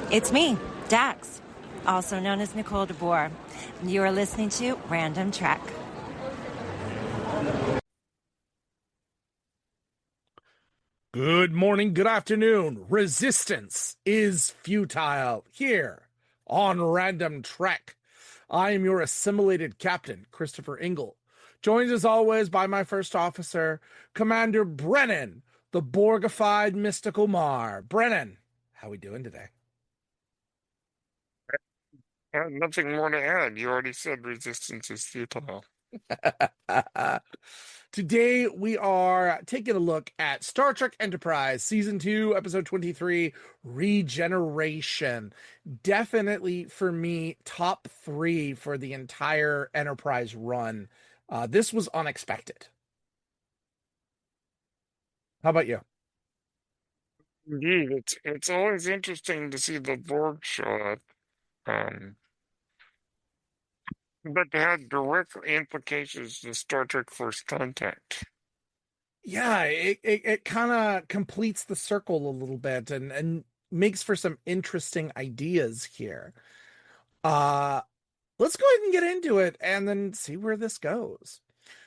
It's me, Dax, also known as Nicole DeBoer. You are listening to Random Trek. Good morning, good afternoon. Resistance is futile here on Random Trek. I am your assimilated captain, Christopher Ingle, joined as always by my first officer, Commander Brennan, the Borgified Mystical Mar. Brennan, how we doing today? Nothing more to add. You already said resistance is futile. Today we are taking a look at Star Trek Enterprise Season 2, Episode 23, Regeneration. Definitely, for me, top 3 for the entire Enterprise run. This was unexpected. How about you? Indeed, it's always interesting to see the Borg show up, but they had direct implications to Star Trek First Contact. Yeah, it kind of completes the circle a little bit and makes for some interesting ideas here. Uh, let's go ahead and get into it and then see where this goes.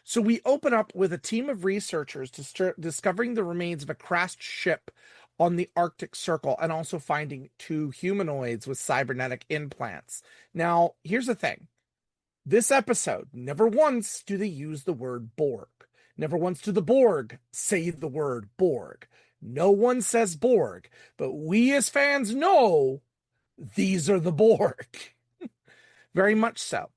So we open up with a team of researchers discovering the remains of a crashed ship on the Arctic Circle and also finding 2 humanoids with cybernetic implants. Now, here's the thing. This episode, never once do they use the word Borg. Never once do the Borg say the word Borg. No one says Borg, but we as fans know these are the Borg. Very much so.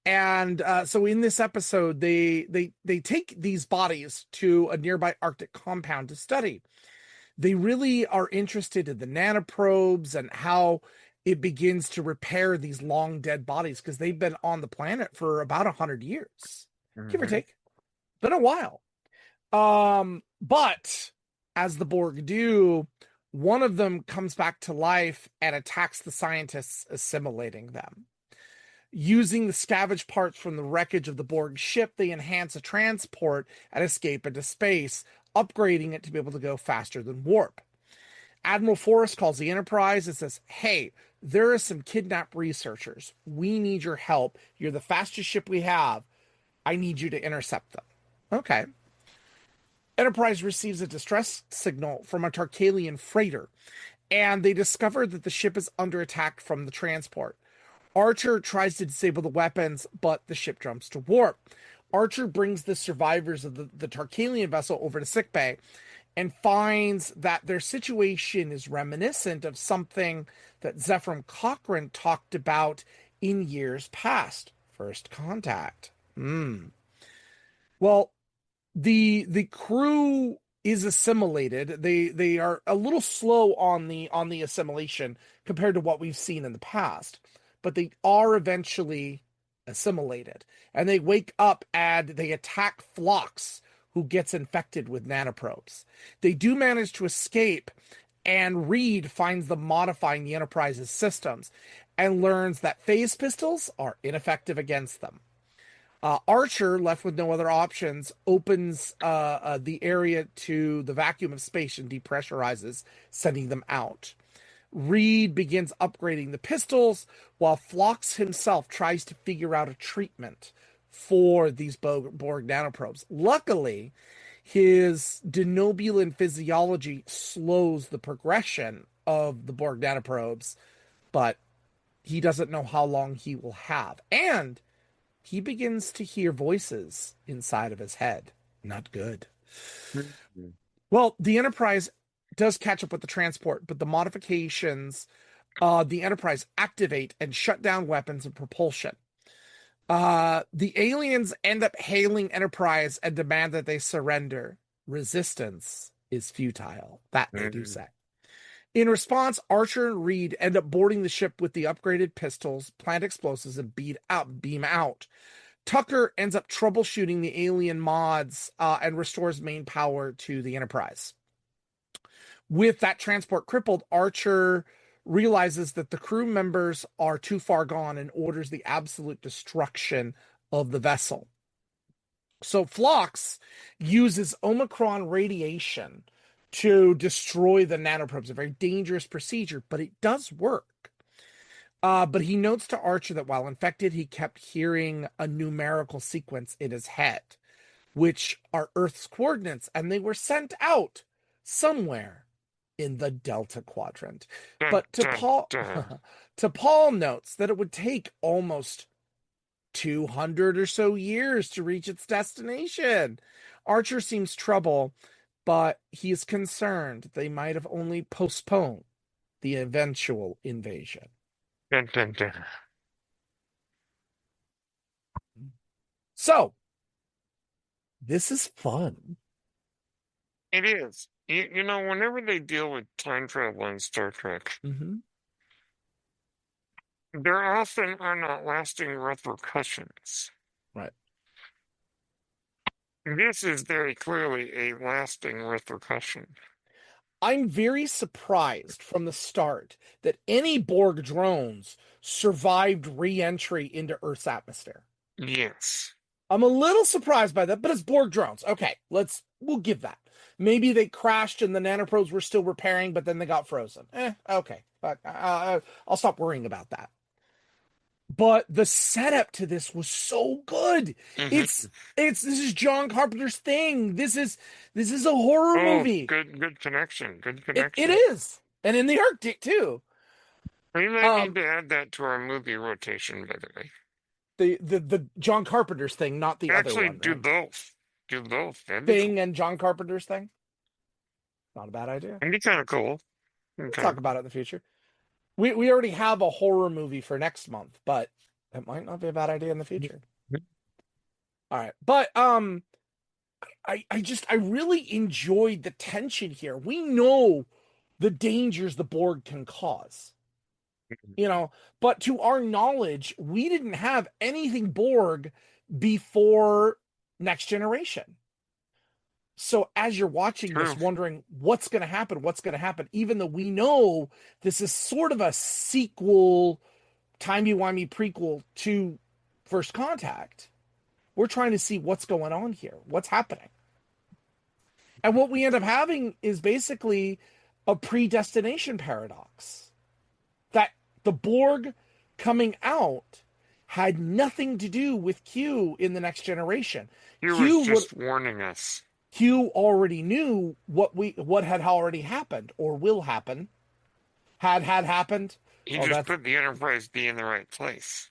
And so in this episode, they take these bodies to a nearby Arctic compound to study. They really are interested in the nanoprobes and how it begins to repair these long dead bodies because they've been on the planet for about 100 years, give or take. Been a while. But as the Borg do, one of them comes back to life and attacks the scientists, assimilating them. Using the scavenged parts from the wreckage of the Borg ship, they enhance a transport and escape into space, upgrading it to be able to go faster than warp. Admiral Forrest calls the Enterprise and says, hey, there are some kidnapped researchers. We need your help. You're the fastest ship we have. I need you to intercept them. Okay. Enterprise receives a distress signal from a Tarkalian freighter, and they discover that the ship is under attack from the transport. Archer tries to disable the weapons, but the ship jumps to warp. Archer brings the survivors of the Tarkalian vessel over to sickbay and finds that their situation is reminiscent of something that Zephram Cochrane talked about in years past. First contact. Well, the crew is assimilated. They are a little slow on the assimilation compared to what we've seen in the past, but they are eventually assimilated, and they wake up and they attack Phlox, who gets infected with nanoprobes. They do manage to escape, and Reed finds them modifying the Enterprise's systems and learns that phase pistols are ineffective against them. Archer, left with no other options, opens the area to the vacuum of space and depressurizes, sending them out. Reed begins upgrading the pistols, while Phlox himself tries to figure out a treatment for these Borg nanoprobes. Luckily, his denobulan physiology slows the progression of the Borg nanoprobes, but he doesn't know how long he will have. And he begins to hear voices inside of his head. Not good. Well, the Enterprise does catch up with the transport, but the modifications, the Enterprise activate and shut down weapons and propulsion. The aliens end up hailing Enterprise and demand that they surrender. Resistance is futile. That they do say. In response, Archer and Reed end up boarding the ship with the upgraded pistols, plant explosives, and beam out. Tucker ends up troubleshooting the alien mods and restores main power to the Enterprise. With that transport crippled, Archer realizes that the crew members are too far gone and orders the absolute destruction of the vessel. So Phlox uses Omicron radiation to destroy the nanoprobes. A very dangerous procedure, but it does work. But he notes to Archer that while infected, he kept hearing a numerical sequence in his head, which are Earth's coordinates, and they were sent out somewhere in the Delta Quadrant. Dun, But dun, dun. T'Pol notes that it would take almost 200 or so years to reach its destination. Archer seems troubled, but he is concerned they might have only postponed the eventual invasion. Dun, dun, dun. So, this is fun. It is. You know, whenever they deal with time travel in Star Trek, Mm-hmm. there often are not lasting repercussions. Right. This is very clearly a lasting repercussion. I'm very surprised from the start that any Borg drones survived re-entry into Earth's atmosphere. Yes. I'm a little surprised by that, but it's Borg drones. Okay, we'll give that. Maybe they crashed and the nanoprobes were still repairing, but then they got frozen. Okay, but I'll stop worrying about that. But the setup to this was so good. Mm-hmm. This is John Carpenter's thing. This is a horror Oh, movie. good connection. Good It connection. is, and in the Arctic too. We might need to add that to our movie rotation, by the way. The John Carpenter's thing, not the other Actually, one, do right? both. Do both. That'd be Thing cool. and John Carpenter's thing. Not a bad idea. That'd be kind of cool. We'll Okay. talk about it in the future. We already have a horror movie for next month, but it might not be a bad idea in the future. All right. But I really enjoyed the tension here. We know the dangers the Borg can cause. But to our knowledge, we didn't have anything Borg before Next Generation. So as you're watching this, True. wondering what's going to happen, even though we know this is sort of a sequel, timey-wimey prequel to First Contact, we're trying to see what's going on here, what's happening. And what we end up having is basically a predestination paradox. That the Borg coming out had nothing to do with Q in the Next Generation. He was just warning us. Q already knew what had already happened or will happen. Had happened. He just put the Enterprise B in the right place.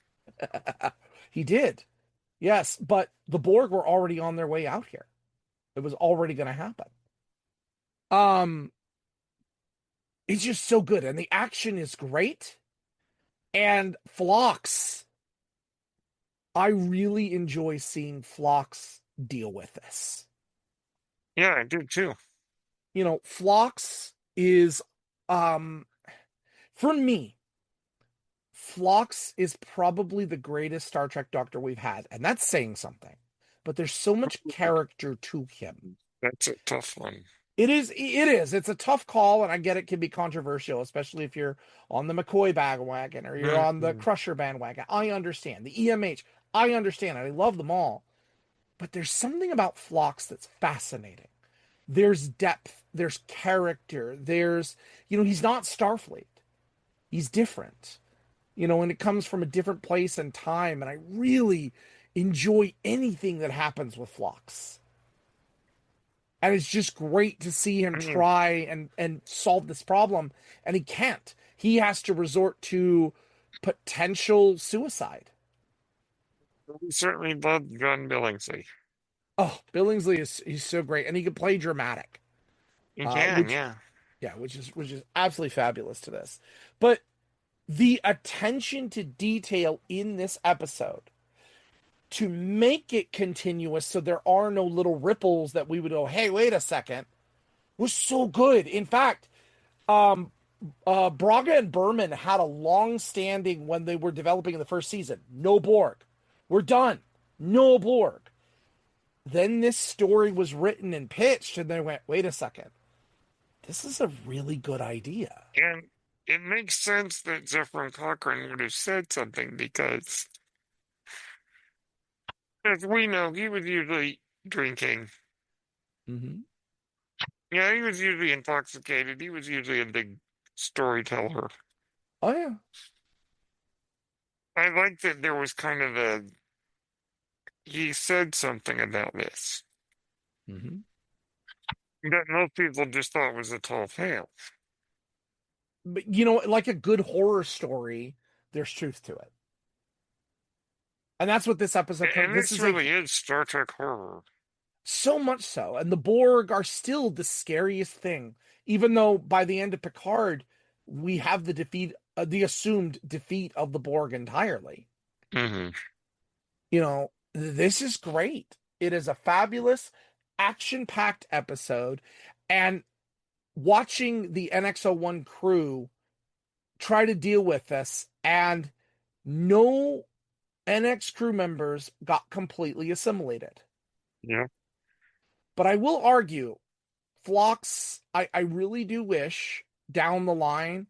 He did. Yes, but the Borg were already on their way out here. It was already going to happen. It's just so good, and the action is great. And Phlox, I really enjoy seeing Phlox deal with this. Yeah, I do too. Phlox is, for me, Phlox is probably the greatest Star Trek Doctor we've had, and that's saying something. But there's so much character to him. That's a tough one. It is. It's a tough call, and I get it can be controversial, especially if you're on the McCoy bandwagon or you're on the Crusher bandwagon. I understand. The EMH, I understand it. I love them all. But there's something about Phlox that's fascinating. There's depth, there's character, he's not Starfleet. He's different. And it comes from a different place and time, and I really enjoy anything that happens with Phlox. And it's just great to see him try and solve this problem, and he can't. He has to resort to potential suicide. We certainly love John Billingsley. Oh, Billingsley he's so great, and he can play dramatic. He can, which is absolutely fabulous to this. But the attention to detail in this episode to make it continuous so there are no little ripples that we would go, hey, wait a second, was so good. In fact, Braga and Berman had a long-standing when they were developing in the first season. No Borg. We're done. No Borg. Then this story was written and pitched, and they went, wait a second. This is a really good idea. And it makes sense that Zephyr Cochrane would have said something because, as we know, he was usually drinking. Mm-hmm. Yeah, he was usually intoxicated. He was usually a big storyteller. Oh yeah. I like that there was kind of he said something about this Hmm. that most people just thought was a tall tale. But like a good horror story, there's truth to it. And that's what this episode And this this is a really is Star Trek horror. so much so. And the Borg are still the scariest thing, even though by the end of Picard, we have the assumed defeat of the Borg entirely. Hmm. This is great. It is a fabulous, action-packed episode. And watching the NX-01 crew try to deal with this, and no NX crew members got completely assimilated. Yeah. But I will argue, Phlox, I really do wish down the line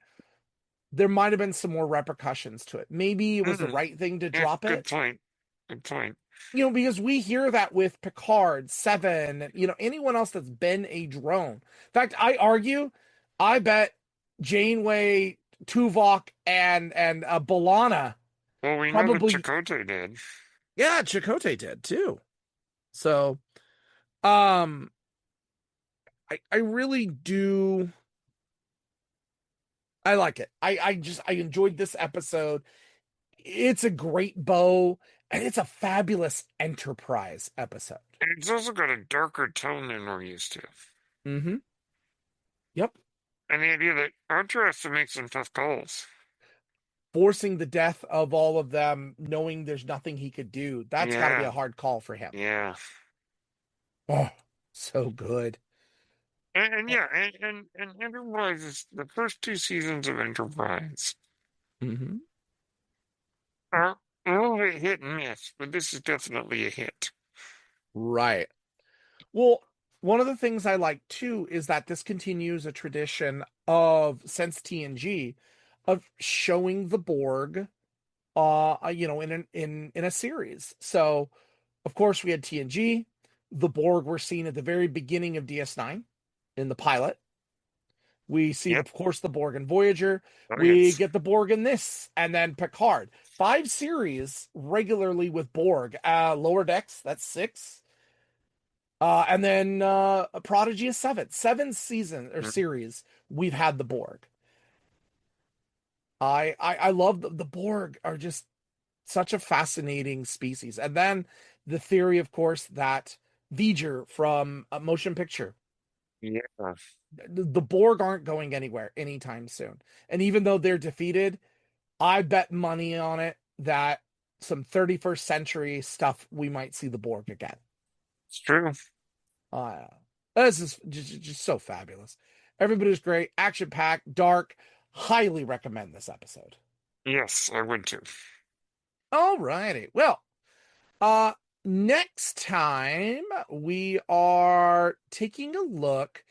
there might have been some more repercussions to it. Maybe it was the Hmm. right thing to Yeah, drop good it. point. Good point. Because we hear that with Picard, Seven, anyone else that's been a drone. In fact, I bet Janeway, Tuvok, and B'Elanna Well, we know that probably, Chakotay did. yeah, Chakotay did too. So, um, I really do. I like it. I enjoyed this episode. It's a great bow, and it's a fabulous Enterprise episode. And it's also got a darker tone than we're used to. Mm-hmm. Yep. And the idea that Archer has to make some tough calls. Forcing the death of all of them, knowing there's nothing he could do. That's got to be a Yeah, hard call for him. yeah. Oh, so good. And yeah, and Enterprise is the first two seasons of Enterprise Mm-hmm. are a little bit hit and miss, but this is definitely a hit. Right. Well, one of the things I like too is that this continues a tradition of since TNG of showing the Borg in a series. So of course we had TNG, the Borg were seen at the very beginning of DS9 in the pilot. We see, Yep. of course, the Borg in Voyager. Oh, We yes. get the Borg in this, and then Picard. 5 series regularly with Borg. Lower Decks, that's 6. And then Prodigy is 7. 7 season or Mm. series we've had the Borg. I love the Borg are just such a fascinating species. And then the theory, of course, that V'ger from a motion picture, Yeah. the Borg aren't going anywhere anytime soon. And even though they're defeated, I bet money on it that some 31st century stuff we might see the Borg again. It's true. Uh, this is just so fabulous. Everybody's great, action packed, dark. Highly recommend this episode. Yes, I would too. All righty. Well, uh, next time we are taking a look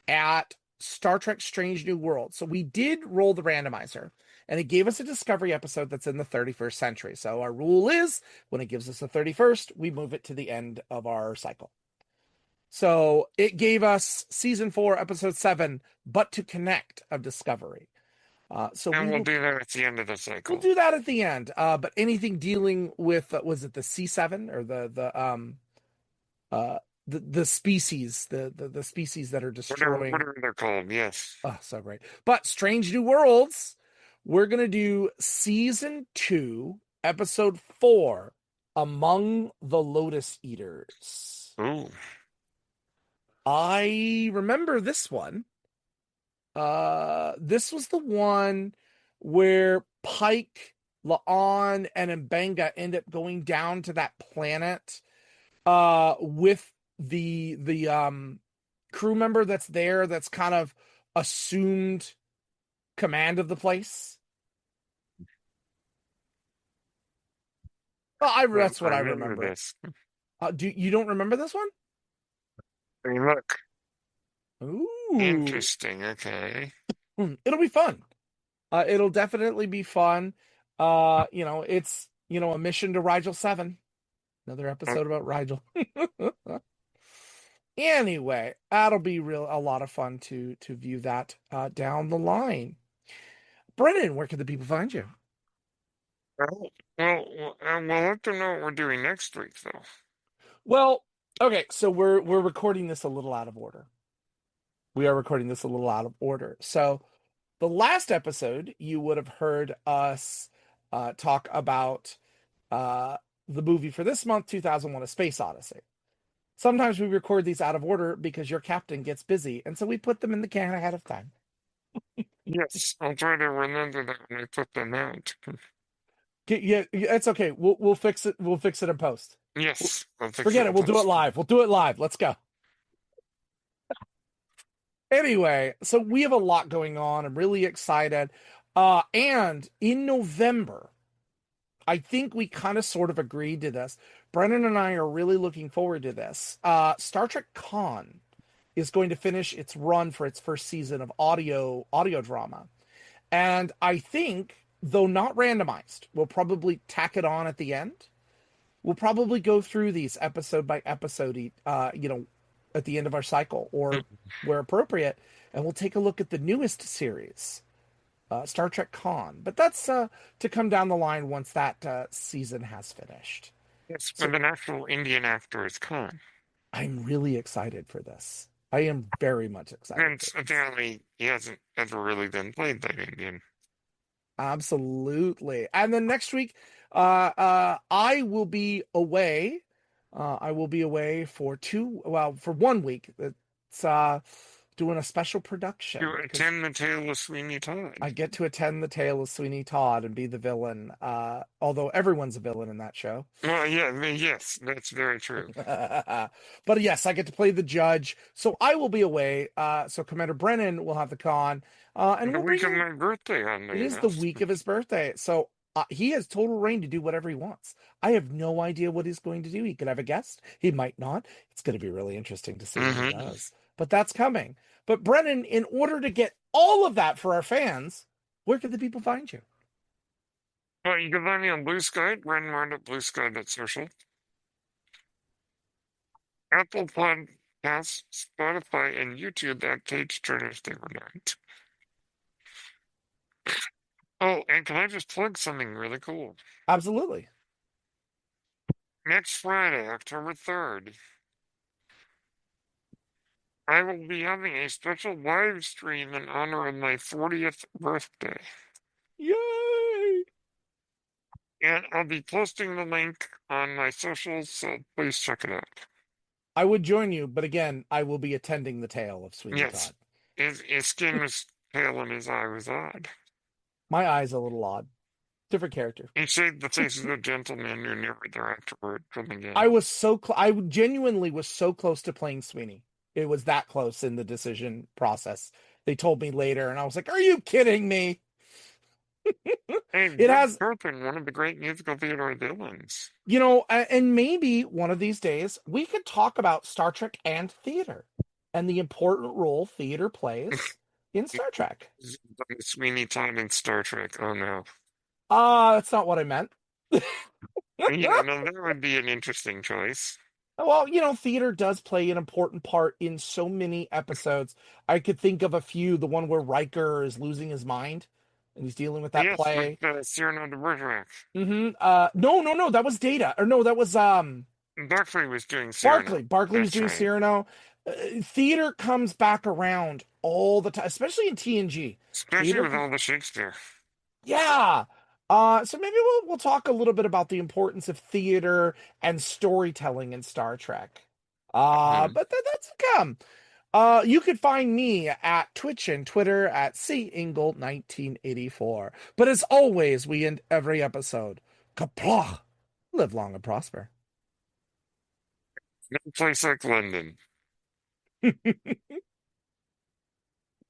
at Star Trek Strange New World. So we did roll the randomizer and it gave us a Discovery episode that's in the 31st century. So our rule is when it gives us the 31st, we move it to the end of our cycle. So it gave us season 4, episode 7, But to Connect of Discovery. So And we we'll will do that at the end of the we'll cycle. do that at the end. But anything dealing with was it the C7 or uh the species the species that are destroying. Whatever they're called, yes. Oh, so great. But Strange New Worlds, we're going to do season 2, episode 4, Among the Lotus Eaters. Ooh. I remember this one. This was the one where Pike, La'an, and Mbenga end up going down to that planet with the crew member that's there that's kind of assumed command of the place. Oh, that's I what I remember remember. this. You don't remember this one? Hey, look. Ooh, Interesting. Okay. it'll be fun. It'll definitely be fun. It's a mission to Rigel 7. Another Uh, episode about Rigel. Anyway, that'll be a lot of fun to view that down the line. Brennan, where can the people find you? We'll have to know what we're doing next week, though. Well, okay, so we're recording this a little out of order. We are recording this a little out of order. So the last episode, you would have heard us talk about uh, the movie for this month, 2001: A Space Odyssey. Sometimes we record these out of order because your captain gets busy, and so we put them in the can ahead of time. Yes, I'll try to remember that when I put them out. Yeah, it's okay. We'll fix it. We'll fix it in post. Yes, I'll fix Forget it it. in We'll do it post. live. We'll do it live. Let's go. Anyway, so we have a lot going on. I'm really excited. And in November, I think we kind of sort of agreed to this. Brennan and I are really looking forward to this. Star Trek Con is going to finish its run for its first season of audio drama. And I think, though not randomized, we'll probably tack it on at the end. We'll probably go through these episode by episode, at the end of our cycle or where appropriate, and we'll take a look at the newest series, Star Trek Con. But that's to come down the line once that season has finished. Yes, So with an actual Indian actor as Khan. I'm really excited for this. I am very much excited for Since this. apparently he hasn't ever really been played by an Indian. Absolutely. And then next week, I will be away. I will be away for 1 week. It's doing a special To production because attend the tale of Sweeney Todd. I get to attend the tale of Sweeney Todd and be the villain. Although everyone's a villain in that show. Well, yes, that's very true. But yes, I get to play the judge. So I will be away. So Commander Brennan will have the con. And The we'll bring week of in my birthday, It oddly is the enough. week of his birthday. So he has total reign to do whatever he wants. I have no idea what he's going to do. He could have a guest. He might not. It's going to be really interesting to see what he Mm-hmm. does. But that's coming. But Brennan, in order to get all of that for our fans, where can the people find you? Well, you can find me on Blue Sky, Brendan Martin at bluesky.social, Apple Podcasts, Spotify, and YouTube at Page Turners Day or Night. Oh, and can I just plug something really cool? Absolutely. Next Friday, October 3rd, I will be having a special live stream in honor of my 40th birthday. Yay! And I'll be posting the link on my socials, so please check it out. I would join you, but again, I will be attending the tale of Sweeney Yes, Todd. his skin was pale and his eye was odd. My eye's a little odd. Different character. He shaved the faces of gentlemen who never there afterward from the game. I genuinely was so close to playing Sweeney. It was that close in the decision process. They told me later, and I was like, "Are you kidding me?" Hey, It Red has, Turpin, one of the great musical theater villains. and maybe one of these days we could talk about Star Trek and theater and the important role theater plays in Star Trek. Sweeney Todd in Star Trek. Oh no. That's not what I meant. Yeah, no, that would be an interesting choice. Well, theater does play an important part in so many episodes. I could think of a few. The one where Riker is losing his mind and he's dealing with that Yes, with play. Cyrano de Bergerac. No, that was Data. Or no, that was Barclay was doing Barclay. Cyrano. Barclay was That's doing right. Cyrano. Theater comes back around all the time, especially in TNG. Especially Theater, with all the Shakespeare. yeah. So maybe we'll talk a little bit about the importance of theater and storytelling in Star Trek. Mhm. But that's to come. You could find me at Twitch and Twitter at Ingle1984. But as always, we end every episode. Kapla! Live long and prosper. No place like London.